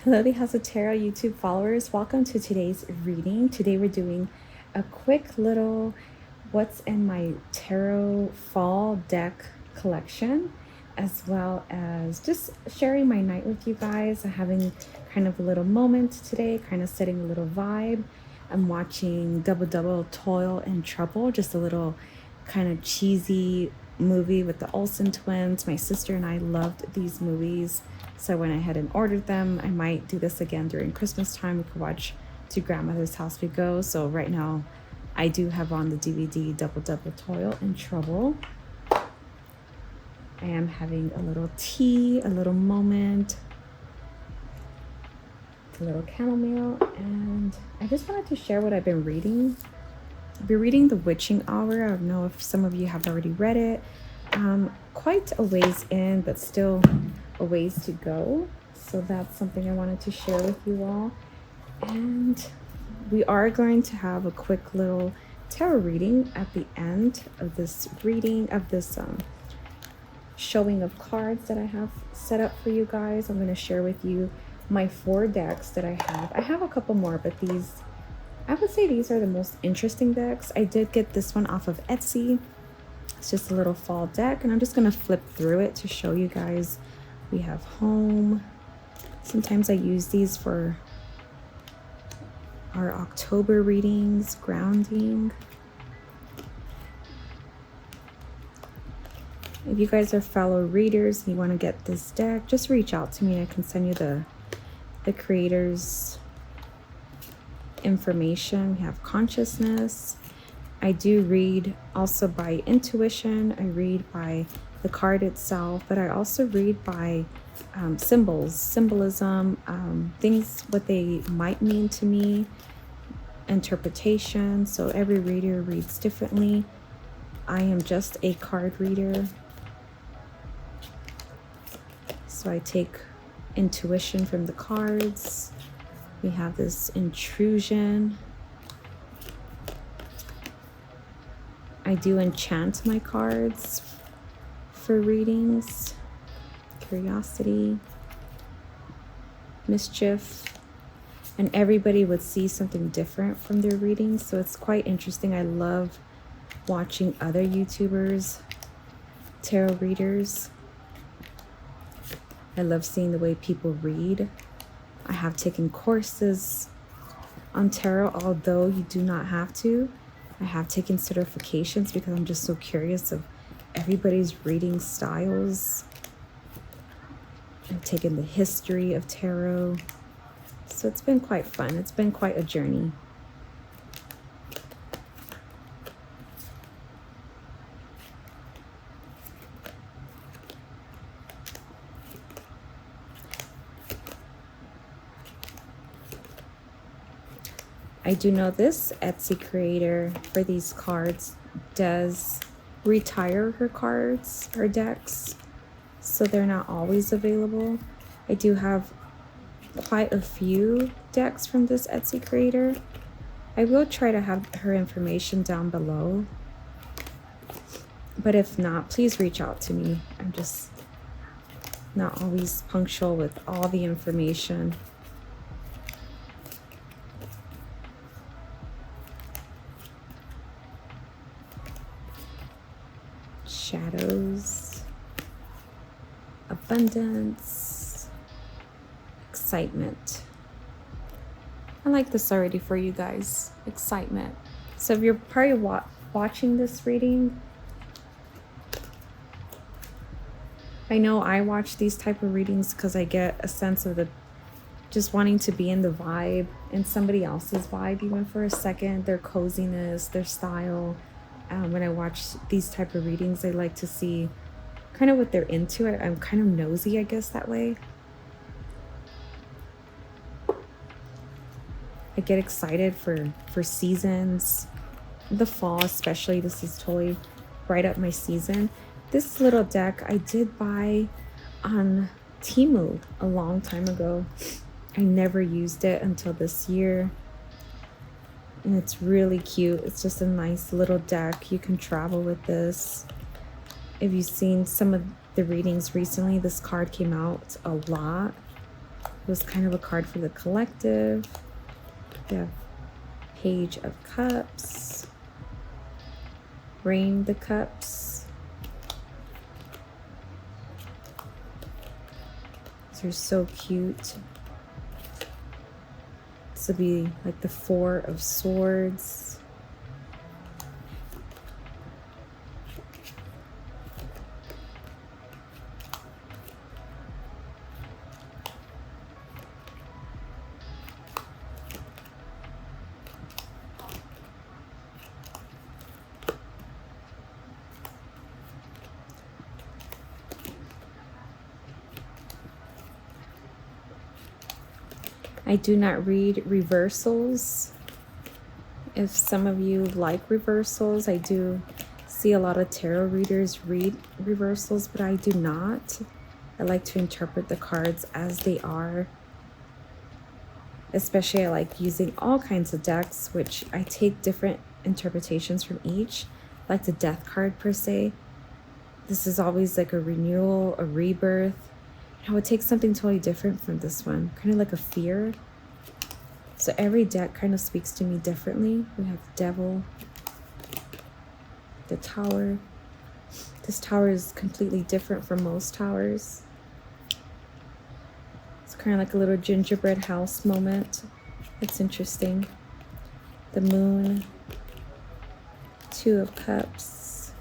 Hello, the House of Tarot YouTube followers. Welcome to today's reading. Today we're doing a quick little what's in my tarot fall deck collection, as well as just sharing my night with you guys. I'm having kind of a little moment today, kind of setting a little vibe. I'm watching Double Double Toil and Trouble, just a little kind of cheesy movie with the Olsen twins. My sister and I loved these movies, so I went ahead and ordered them. I might do this again during Christmas time. We could watch To Grandmother's House We Go. So right now I do have on the DVD Double Double Toil and Trouble. I am having a little tea, a little moment, a little chamomile, and I just wanted to share what I've been reading. I've been reading The Witching Hour. I don't know if some of you have already read it. Quite a ways in, but still a ways to go. So that's something I wanted to share with you all. And we are going to have a quick little tarot reading at the end of this reading, of this showing of cards that I have set up for you guys. I'm going to share with you my 4 decks that I have. I have a couple more, but these, I would say these are the most interesting decks. I did get this one off of Etsy. It's just a little fall deck, and I'm just going to flip through it to show you guys. We have home. Sometimes I use these for our October readings, grounding. If you guys are fellow readers and you want to get this deck, just reach out to me. I can send you the creator's information. We have consciousness. I do read also by intuition. I read by the card itself, but I also read by symbolism, things, what they might mean to me, interpretation. So every reader reads differently. I am just a card reader. So I take intuition from the cards. We have this intrusion. I do enchant my cards for readings. Curiosity, mischief, and everybody would see something different from their readings. So it's quite interesting. I love watching other YouTubers, tarot readers. I love seeing the way people read. I have taken courses on tarot, although you do not have to. I have taken certifications because I'm just so curious of everybody's reading styles. I've taken the history of tarot. So it's been quite fun. It's been quite a journey. I do know this Etsy creator for these cards does retire her cards, her decks, so they're not always available. I do have quite a few decks from this Etsy creator. I will try to have her information down below, but if not, please reach out to me. I'm just not always punctual with all the information. Shadows, abundance, excitement. I like this already for you guys, excitement. So if you're probably watching this reading, I know I watch these type of readings because I get a sense of just wanting to be in the vibe, in somebody else's vibe, even for a second, their coziness, their style. When I watch these type of readings, I like to see kind of what they're into. I'm kind of nosy, I guess, that way. I get excited for seasons, the fall especially. This is totally right up my season. This little deck I did buy on Temu a long time ago. I never used it until this year. And it's really cute. It's just a nice little deck. You can travel with this. If you've seen some of the readings recently, this card came out a lot. was kind of a card for the collective. We have Page of Cups, Rain the Cups. These are so cute. This would be like the Four of Swords. I do not read reversals. If some of you like reversals, I do see a lot of tarot readers read reversals, but I do not. I like to interpret the cards as they are. Especially I like using all kinds of decks, which I take different interpretations from each, like the Death card per se. This is always like a renewal, a rebirth. I would take something totally different from this one, kind of like a fear. So every deck kind of speaks to me differently. We have the Devil, the Tower. This tower is completely different from most towers. It's kind of like a little gingerbread house moment. It's interesting. The Moon, Two of Cups,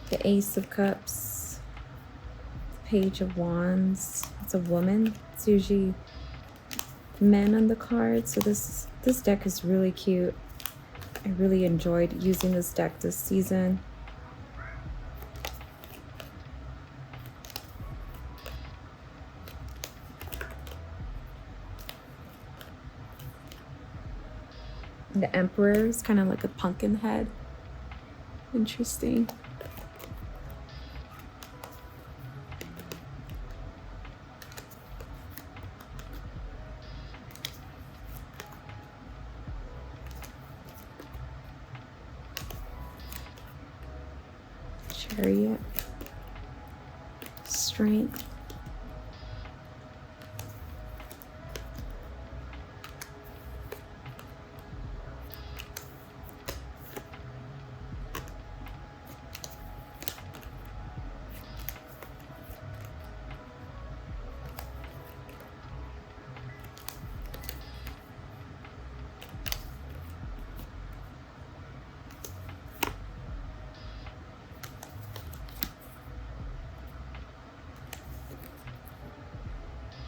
the Ace of Cups, Page of Wands. It's a woman. It's usually men on the card. So this deck is really cute. I really enjoyed using this deck this season. And the Emperor is kind of like a pumpkin head. Interesting. Chariot, Strength,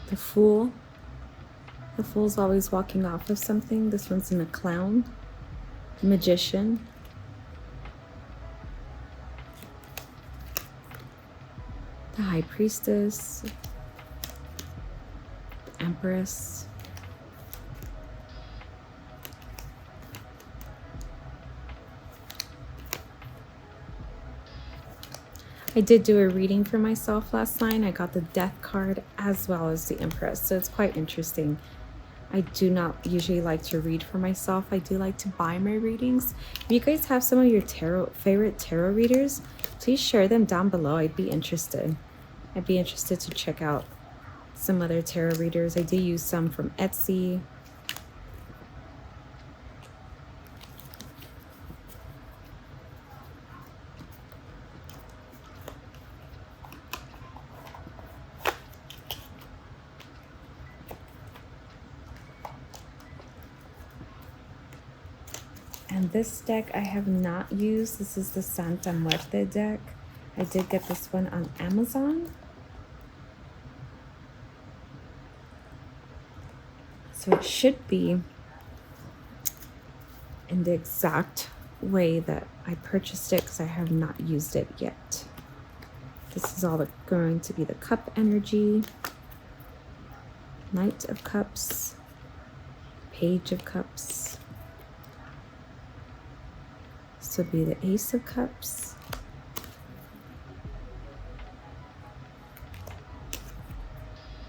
the Fool. The Fool's always walking off of something. This one's in a clown. The Magician. The High Priestess. Empress. I did do a reading for myself last night. I got the Death card as well as the Empress, so it's quite interesting. I do not usually like to read for myself. I do like to buy my readings. If you guys have some of your favorite tarot readers, please share them down below. I'd be interested to check out some other tarot readers. I do use some from Etsy. And this deck I have not used. This is the Santa Muerte deck. I did get this one on Amazon. So it should be in the exact way that I purchased it because I have not used it yet. This is all going to be the cup energy. Knight of Cups. Page of Cups. This would be the Ace of Cups.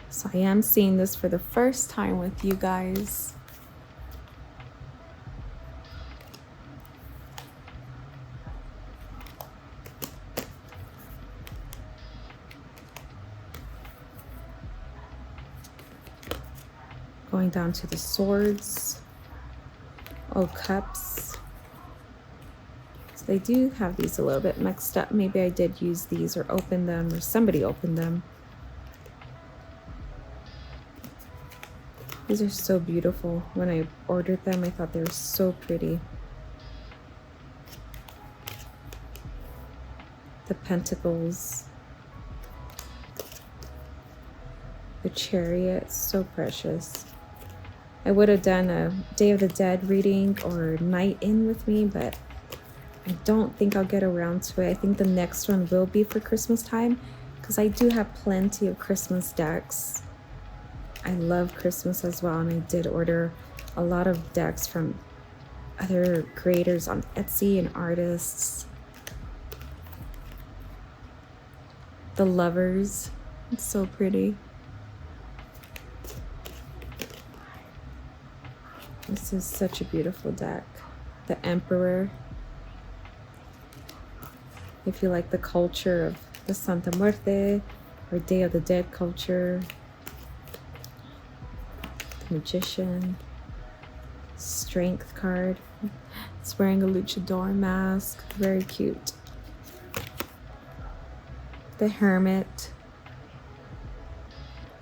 So I am seeing this for the first time with you guys. Going down to the swords. Oh, cups. So they do have these a little bit mixed up. Maybe I did use these or open them, or somebody opened them. These are so beautiful. When I ordered them, I thought they were so pretty. The pentacles. The chariot, so precious. I would have done a Day of the Dead reading or Night In with me, but I don't think I'll get around to it. I think the next one will be for Christmas time, because I do have plenty of Christmas decks. I love Christmas as well, and I did order a lot of decks from other creators on Etsy and artists. The Lovers, it's so pretty. This is such a beautiful deck. The Emperor. If you like the culture of the Santa Muerte or Day of the Dead culture. Magician. Strength card. It's wearing a luchador mask. Very cute. The Hermit.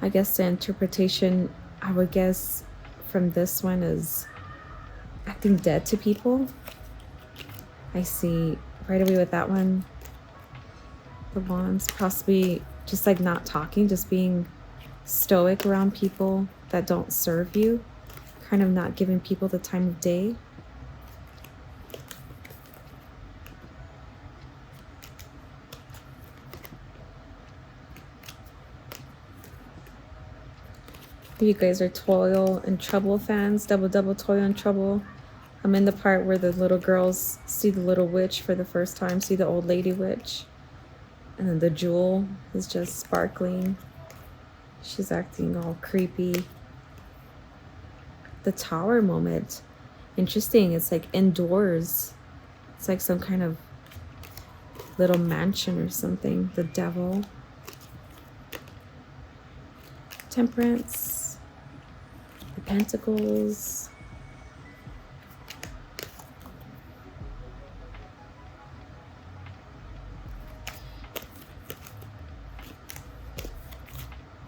I guess the interpretation, I would guess, from this one is acting dead to people. I see right away with that one. The Wands, possibly just like not talking, just being stoic around people that don't serve you, kind of not giving people the time of day. If you guys are Toil and Trouble fans, Double Toil and Trouble, I'm in the part where the little girls see the little witch for the first time, see the old lady witch, and then the jewel is just sparkling. She's acting all creepy. The Tower moment, interesting. It's like indoors. It's like some kind of little mansion or something. The Devil. Temperance. The Pentacles.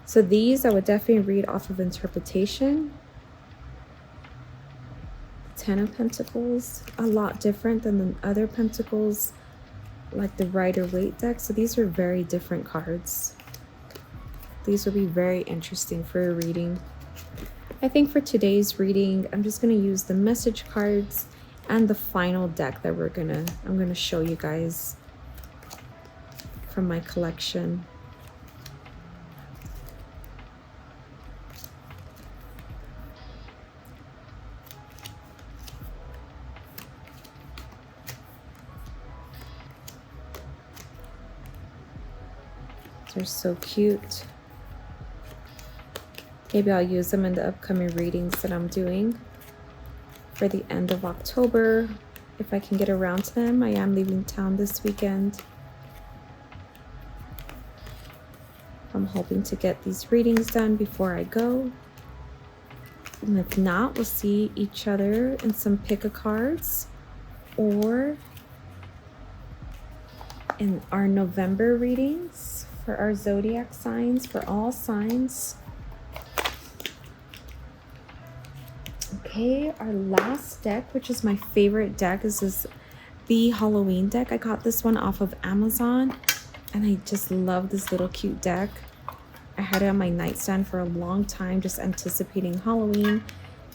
So these I would definitely read off of interpretation. Ten of Pentacles, a lot different than the other Pentacles, like the Rider-Waite deck. So these are very different cards. These will be very interesting for a reading. I think for today's reading, I'm just going to use the message cards and the final deck that I'm gonna show you guys from my collection. They're so cute. Maybe I'll use them in the upcoming readings that I'm doing for the end of October, if I can get around to them. I am leaving town this weekend. I'm hoping to get these readings done before I go. And if not, we'll see each other in some pick-a-cards or in our November readings for our zodiac signs, for all signs. Okay, our last deck, which is my favorite deck, is the Halloween deck. I got this one off of Amazon, and I just love this little cute deck. I had it on my nightstand for a long time, just anticipating Halloween.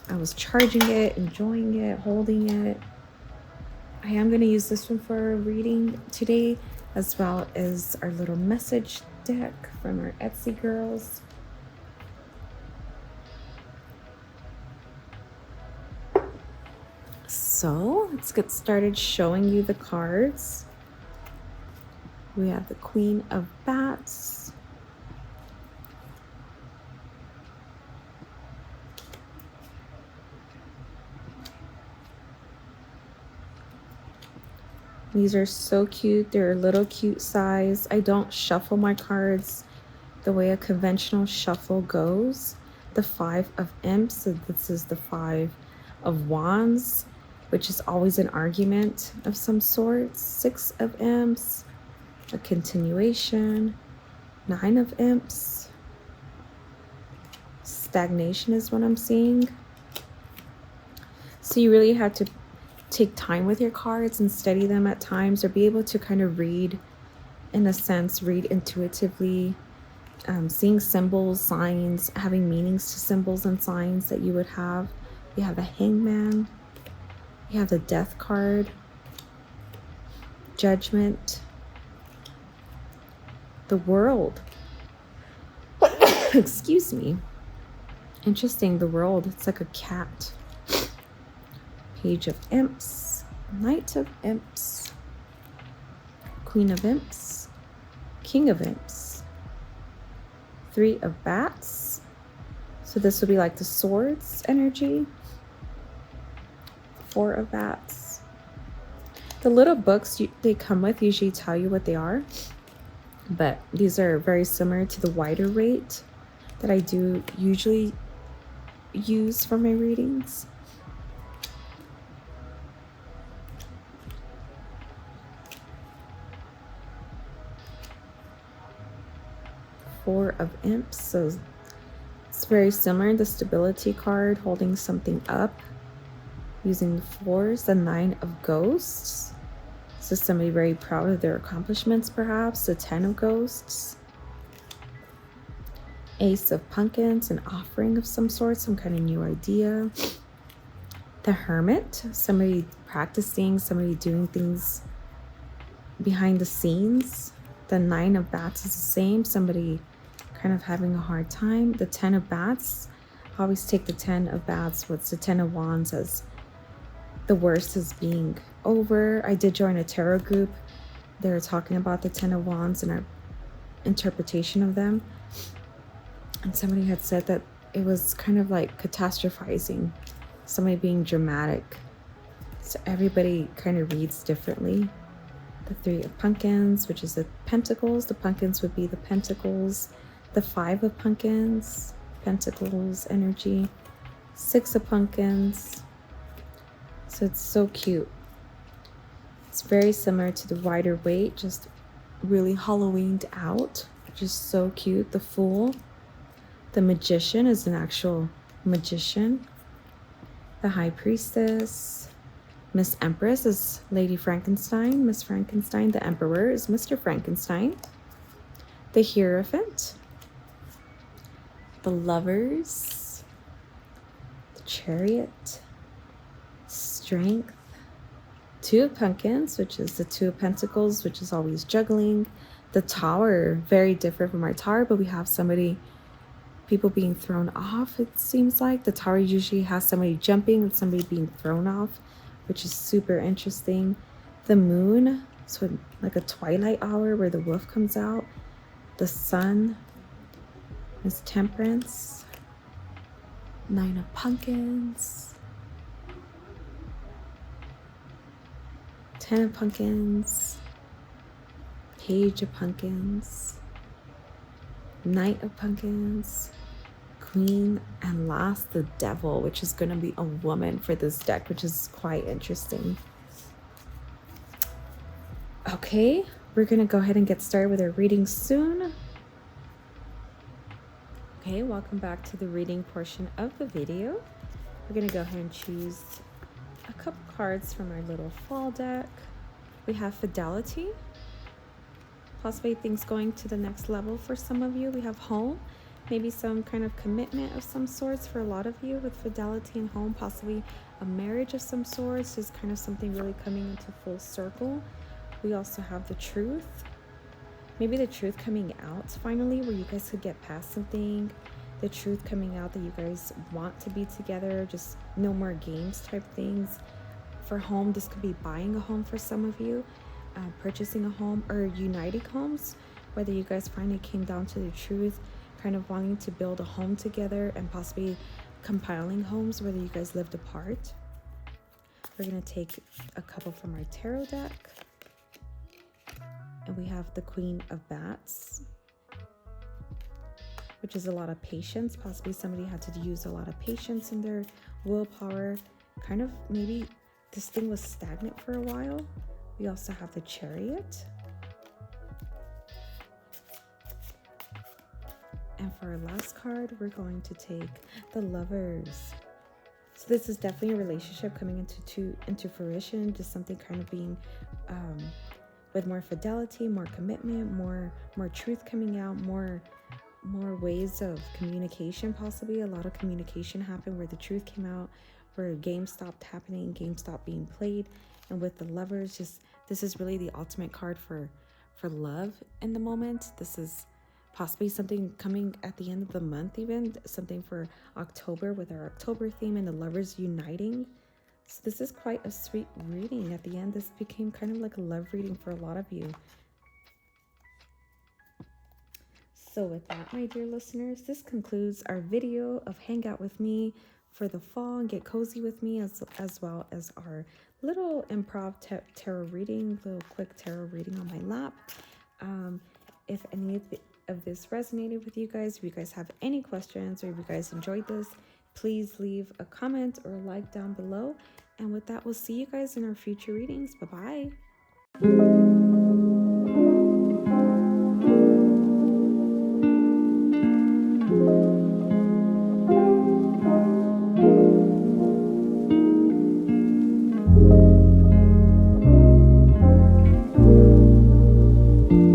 I was charging it, enjoying it, holding it. I am going to use this one for a reading today, as well as our little message deck from our Etsy girls. So let's get started showing you the cards. We have the Queen of Bats. These are so cute. They're a little cute size. I don't shuffle my cards the way a conventional shuffle goes. The Five of Imps, so this is the Five of Wands, which is always an argument of some sort. Six of Imps, a continuation. Nine of Imps, stagnation is what I'm seeing. So you really have to take time with your cards and study them at times, or be able to kind of read, in a sense, read intuitively, seeing symbols, signs, having meanings to symbols and signs that you would have. You have the Hangman, you have the Death card, Judgment, the World. Excuse me. Interesting, the World, it's like a cat. Page of Imps, Knight of Imps, Queen of Imps, King of Imps, Three of Bats. So this would be like the Swords energy. Four of Bats. The little books they come with usually tell you what they are, but these are very similar to the wider rate that I do usually use for my readings. Four of Imps, so it's very similar. The Stability card, holding something up, using the fours. The Nine of Ghosts, so somebody very proud of their accomplishments perhaps. The Ten of Ghosts. Ace of Pumpkins, an offering of some sort, some kind of new idea. The Hermit, somebody practicing, somebody doing things behind the scenes. The Nine of Bats is the same, somebody kind of having a hard time. The Ten of Bats, I always take the Ten of Bats, what's the Ten of Wands, as the worst is being over. I did join a tarot group. They were talking about the Ten of Wands and our interpretation of them. And somebody had said that it was kind of like catastrophizing, somebody being dramatic. So everybody kind of reads differently. The Three of Pumpkins, which is the Pentacles. The pumpkins would be the Pentacles. The Five of Pumpkins, Pentacles energy. Six of Pumpkins. So it's so cute. It's very similar to the Rider Waite, just really Halloweened out, which is so cute. The Fool. The Magician is an actual magician. The High Priestess. Miss Empress is Lady Frankenstein. Miss Frankenstein. The Emperor is Mr. Frankenstein. The Hierophant. The Lovers. The Chariot. Strength. Two of Pumpkins, which is the Two of Pentacles, which is always juggling. The Tower, very different from our Tower, but we have people being thrown off, it seems like. The Tower usually has somebody jumping and somebody being thrown off, which is super interesting. The Moon, so like a twilight hour where the wolf comes out. The Sun is Temperance. Nine of Pumpkins. Ten of Pumpkins. Page of Pumpkins. Knight of Pumpkins. Queen, and last, the Devil, which is going to be a woman for this deck, which is quite interesting. Okay, we're going to go ahead and get started with our reading soon. Okay, welcome back to the reading portion of the video. We're going to go ahead and choose a couple cards from our little fall deck. We have Fidelity, possibly things going to the next level for some of you. We have Home, maybe some kind of commitment of some sorts for a lot of you with Fidelity and Home, possibly a marriage of some sorts, just kind of something really coming into full circle. We also have the Truth, maybe the truth coming out finally, where you guys could get past something. The truth coming out that you guys want to be together, just no more games type things. For Home, this could be buying a home for some of you, purchasing a home, or uniting homes, whether you guys finally came down to the truth, kind of wanting to build a home together and possibly compiling homes, whether you guys lived apart. We're going to take a couple from our tarot deck. And we have the Queen of Bats. which is a lot of patience. Possibly somebody had to use a lot of patience in their willpower. Kind of maybe this thing was stagnant for a while. We also have the Chariot. And for our last card, we're going to take the Lovers. So this is definitely a relationship coming into fruition, just something kind of being with more fidelity, more commitment, more truth coming out, more ways of communication. Possibly a lot of communication happened where the truth came out, where games stopped happening, games stopped being played. And with the Lovers, just this is really the ultimate card for love in the moment. This is possibly something coming at the end of the month, even something for October with our October theme and the Lovers uniting. So this is quite a sweet reading. At the end, this became kind of like a love reading for a lot of you. So with that, my dear listeners, this concludes our video of Hang Out With Me for the fall and get cozy with me, as well as our little improv tarot reading, little quick tarot reading on my lap. If any of this resonated with you guys, if you guys have any questions or if you guys enjoyed this, please leave a comment or a like down below. And with that, we'll see you guys in our future readings. Bye-bye.